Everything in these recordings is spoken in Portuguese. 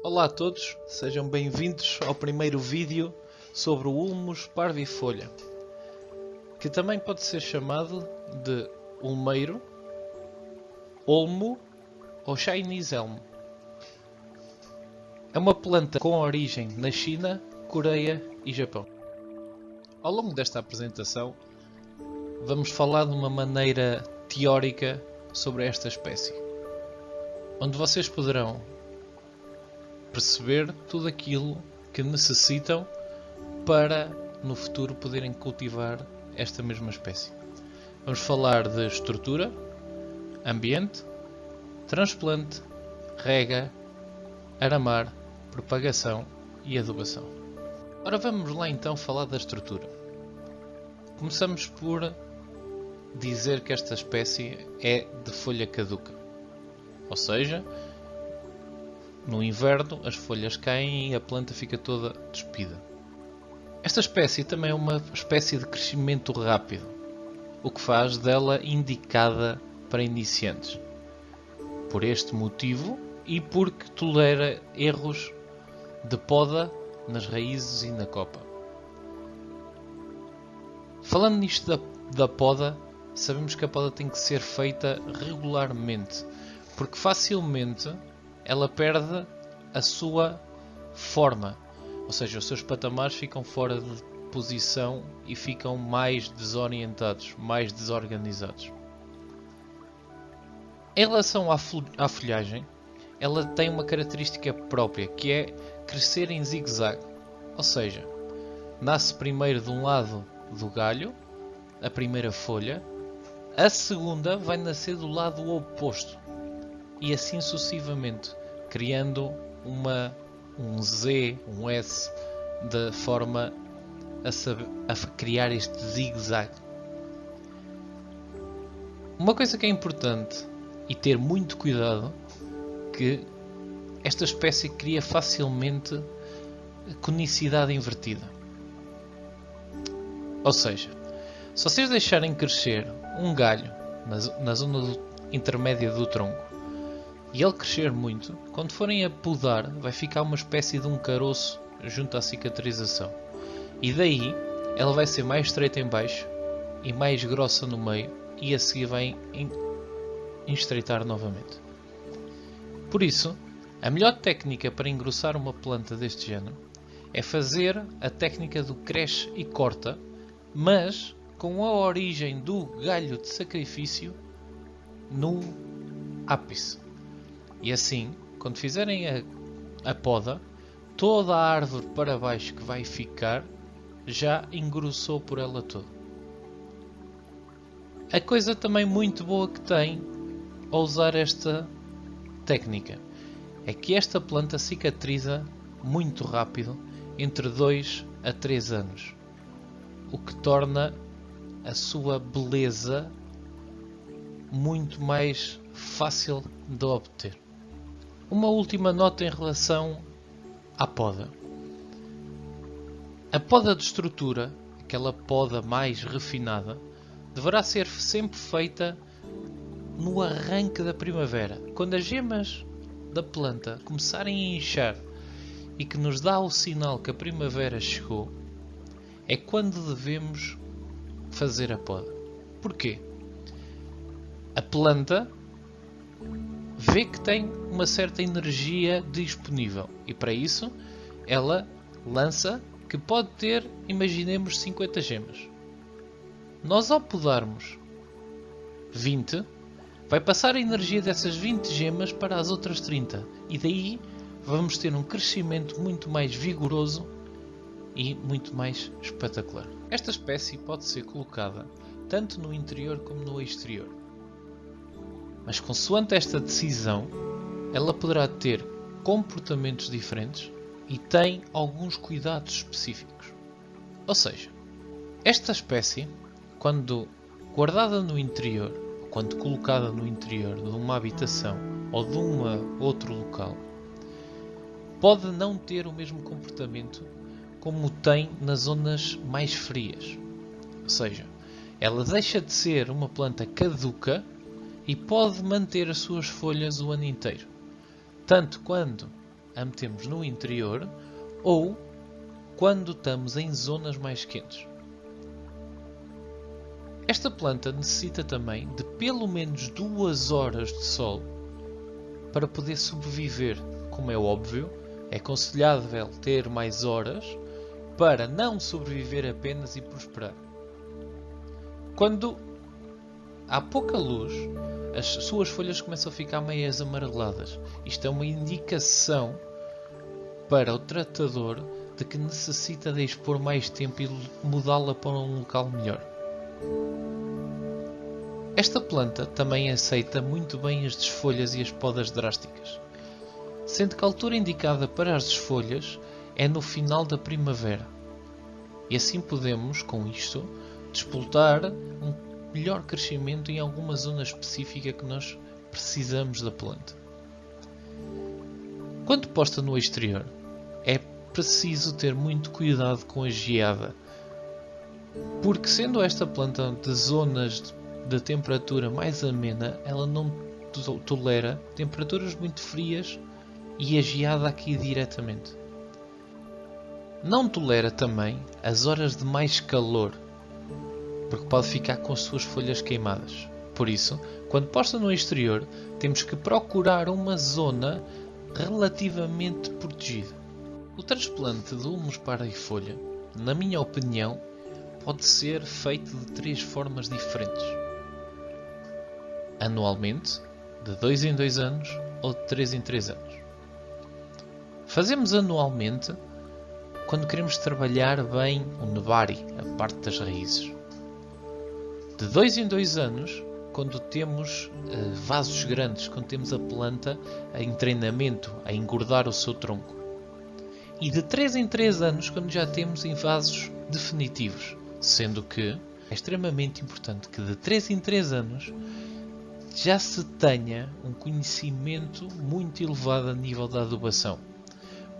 Olá a todos, sejam bem-vindos ao primeiro vídeo sobre o Ulmus parvifolha, que também pode ser chamado de ulmeiro, olmo ou Chinese elm. É uma planta com origem na China, Coreia e Japão. Ao longo desta apresentação, vamos falar de uma maneira teórica sobre esta espécie, onde vocês poderão perceber tudo aquilo que necessitam para no futuro poderem cultivar esta mesma espécie. Vamos falar de estrutura, ambiente, transplante, rega, aramar, propagação e adubação. Ora, vamos lá então falar da estrutura. Começamos por dizer que esta espécie é de folha caduca, ou seja, no inverno as folhas caem e a planta fica toda despida. Esta espécie também é uma espécie de crescimento rápido, o que faz dela indicada para iniciantes. Por este motivo e porque tolera erros de poda nas raízes e na copa. Falando nisto da poda, sabemos que a poda tem que ser feita regularmente, porque facilmente ela perde a sua forma, ou seja, os seus patamares ficam fora de posição e ficam mais desorientados, mais desorganizados. Em relação à folhagem, ela tem uma característica própria, que é crescer em zigue-zague, ou seja, nasce primeiro de um lado do galho, a primeira folha, a segunda vai nascer do lado oposto, e assim sucessivamente, criando um Z, um S, de forma a criar este zigue-zague. Uma coisa que é importante e ter muito cuidado, que esta espécie cria facilmente conicidade invertida. Ou seja, se vocês deixarem crescer um galho na zona intermédia do tronco e ele crescer muito, quando forem a podar vai ficar uma espécie de um caroço junto à cicatrização. E daí ela vai ser mais estreita em baixo e mais grossa no meio e a seguir vai estreitar novamente. Por isso, a melhor técnica para engrossar uma planta deste género é fazer a técnica do cresce e corta, mas com a origem do galho de sacrifício no ápice. E assim, quando fizerem a poda, toda a árvore para baixo que vai ficar já engrossou por ela toda. A coisa também muito boa que tem ao usar esta técnica é que esta planta cicatriza muito rápido, entre 2 a 3 anos, o que torna a sua beleza muito mais fácil de obter. Uma última nota em relação à poda. A poda de estrutura, aquela poda mais refinada, deverá ser sempre feita no arranque da primavera, quando as gemas da planta começarem a inchar e que nos dá o sinal que a primavera chegou, é quando devemos fazer a poda. Porquê? A planta vê que tem uma certa energia disponível e para isso ela lança que pode ter, imaginemos, 50 gemas. Nós ao podarmos 20, vai passar a energia dessas 20 gemas para as outras 30 e daí vamos ter um crescimento muito mais vigoroso e muito mais espetacular. Esta espécie pode ser colocada tanto no interior como no exterior. Mas consoante esta decisão, ela poderá ter comportamentos diferentes e tem alguns cuidados específicos. Ou seja, esta espécie, quando guardada no interior, quando colocada no interior de uma habitação ou de outro local, pode não ter o mesmo comportamento como tem nas zonas mais frias. Ou seja, ela deixa de ser uma planta caduca e pode manter as suas folhas o ano inteiro. Tanto quando a metemos no interior ou quando estamos em zonas mais quentes. Esta planta necessita também de pelo menos 2 horas de sol para poder sobreviver. Como é óbvio, é aconselhável ter mais horas para não sobreviver apenas e prosperar. Quando há pouca luz, as suas folhas começam a ficar meias amareladas. Isto é uma indicação para o tratador de que necessita de expor mais tempo e mudá-la para um local melhor. Esta planta também aceita muito bem as desfolhas e as podas drásticas, sendo que a altura indicada para as desfolhas é no final da primavera. E assim podemos, com isto, despoltar um melhor crescimento em alguma zona específica que nós precisamos da planta. Quando posta no exterior, é preciso ter muito cuidado com a geada, porque sendo esta planta de zonas de temperatura mais amena, ela não tolera temperaturas muito frias e a geada aqui diretamente. Não tolera também as horas de mais calor, porque pode ficar com as suas folhas queimadas. Por isso, quando posta no exterior, temos que procurar uma zona relativamente protegida. O transplante de humus para a folha, na minha opinião, pode ser feito de 3 formas diferentes. Anualmente, de 2 em 2 anos ou de 3 em 3 anos. Fazemos anualmente quando queremos trabalhar bem o nebari, a parte das raízes. De 2 em 2 anos, quando temos vasos grandes, quando temos a planta em treinamento, a engordar o seu tronco. E de 3 em 3 anos, quando já temos em vasos definitivos. Sendo que é extremamente importante que de 3 em 3 anos já se tenha um conhecimento muito elevado a nível da adubação.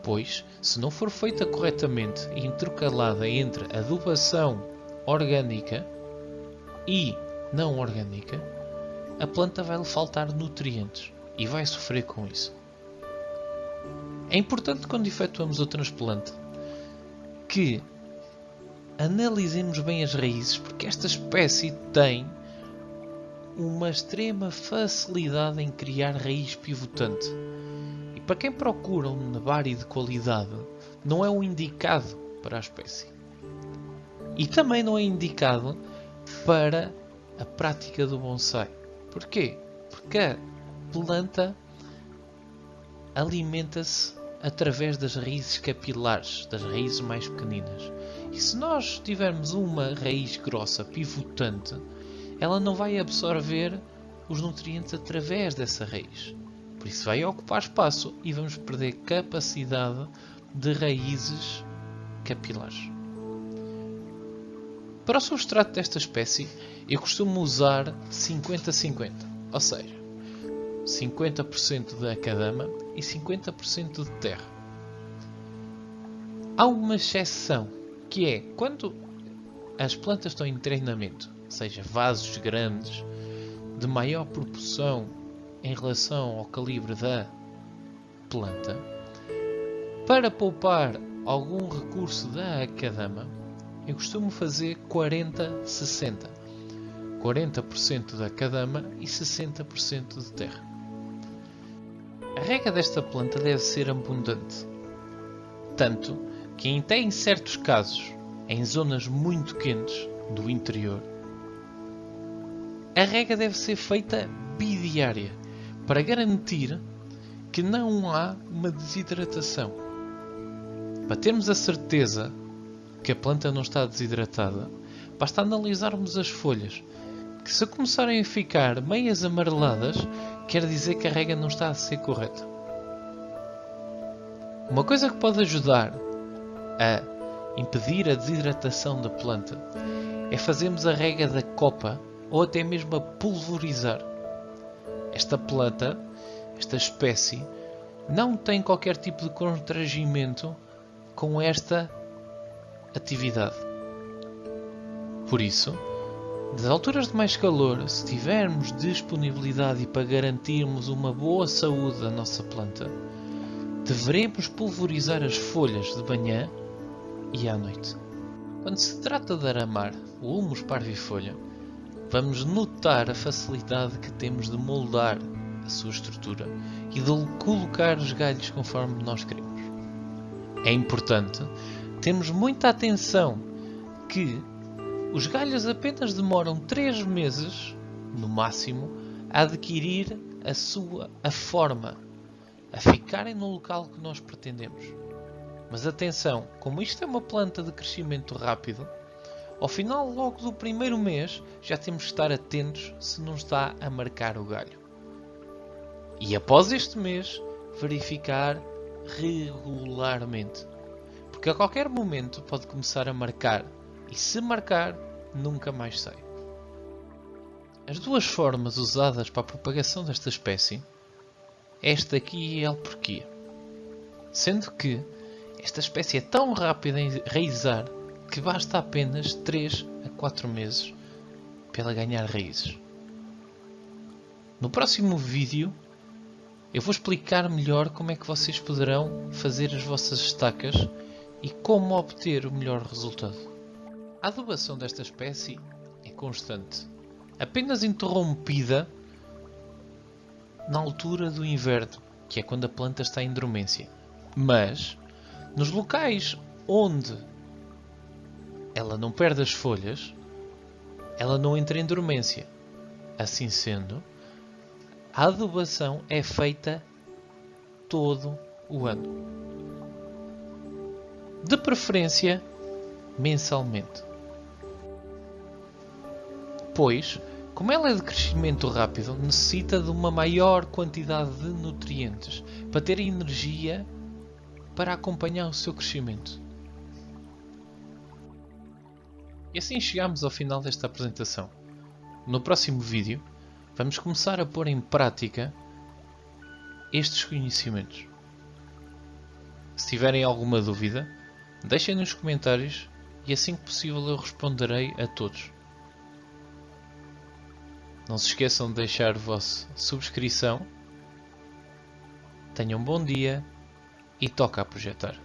Pois, se não for feita corretamente e intercalada entre adubação orgânica e não orgânica, a planta vai-lhe faltar nutrientes e vai sofrer com isso. É importante, quando efetuamos o transplante, que analisemos bem as raízes, porque esta espécie tem uma extrema facilidade em criar raiz pivotante. E para quem procura um nebari de qualidade, não é o indicado para a espécie. E também não é indicado para a prática do bonsai. Porquê? Porque a planta alimenta-se através das raízes capilares, das raízes mais pequeninas. E se nós tivermos uma raiz grossa, pivotante, ela não vai absorver os nutrientes através dessa raiz. Por isso vai ocupar espaço e vamos perder capacidade de raízes capilares. Para o substrato desta espécie, eu costumo usar 50-50, ou seja, 50% de acadama e 50% de terra. Há uma exceção, que é quando as plantas estão em treinamento, ou seja, vasos grandes, de maior proporção em relação ao calibre da planta, para poupar algum recurso da acadama, eu costumo fazer 40-60. 40% da acadama e 60% de terra. A rega desta planta deve ser abundante, tanto que até em certos casos, em zonas muito quentes do interior, a rega deve ser feita bidiária, para garantir que não há uma desidratação. Para termos a certeza que a planta não está desidratada, basta analisarmos as folhas, que se começarem a ficar meias amareladas, quer dizer que a rega não está a ser correta. Uma coisa que pode ajudar a impedir a desidratação da planta é fazermos a rega da copa ou até mesmo a pulverizar. Esta planta, esta espécie, não tem qualquer tipo de constrangimento com esta atividade. Por isso, das alturas de mais calor, se tivermos disponibilidade e para garantirmos uma boa saúde da nossa planta, Deveremos pulverizar as folhas de manhã e à noite. Quando se trata de aramar o humus parvifolha, vamos notar a facilidade que temos de moldar a sua estrutura e de colocar os galhos conforme nós queremos. É importante termos muita atenção que os galhos apenas demoram 3 meses, no máximo, a adquirir a forma, a ficarem no local que nós pretendemos. Mas atenção, como isto é uma planta de crescimento rápido, ao final logo do primeiro mês já temos que estar atentos se não está a marcar o galho. E após este mês, verificar regularmente. Porque a qualquer momento pode começar a marcar. E se marcar, nunca mais sai. As duas formas usadas para a propagação desta espécie, esta aqui e a alporquia. Sendo que esta espécie é tão rápida em raizar que basta apenas 3 a 4 meses para ela ganhar raízes. No próximo vídeo eu vou explicar melhor como é que vocês poderão fazer as vossas estacas e como obter o melhor resultado. A adubação desta espécie é constante, apenas interrompida na altura do inverno, que é quando a planta está em dormência. Mas, nos locais onde ela não perde as folhas, ela não entra em dormência. Assim sendo, a adubação é feita todo o ano. De preferência, mensalmente. Pois, como ela é de crescimento rápido, necessita de uma maior quantidade de nutrientes para ter energia para acompanhar o seu crescimento. E assim chegamos ao final desta apresentação. No próximo vídeo, vamos começar a pôr em prática estes conhecimentos. Se tiverem alguma dúvida, deixem nos comentários e assim que possível eu responderei a todos. Não se esqueçam de deixar a vossa subscrição. Tenham um bom dia e toca a projetar.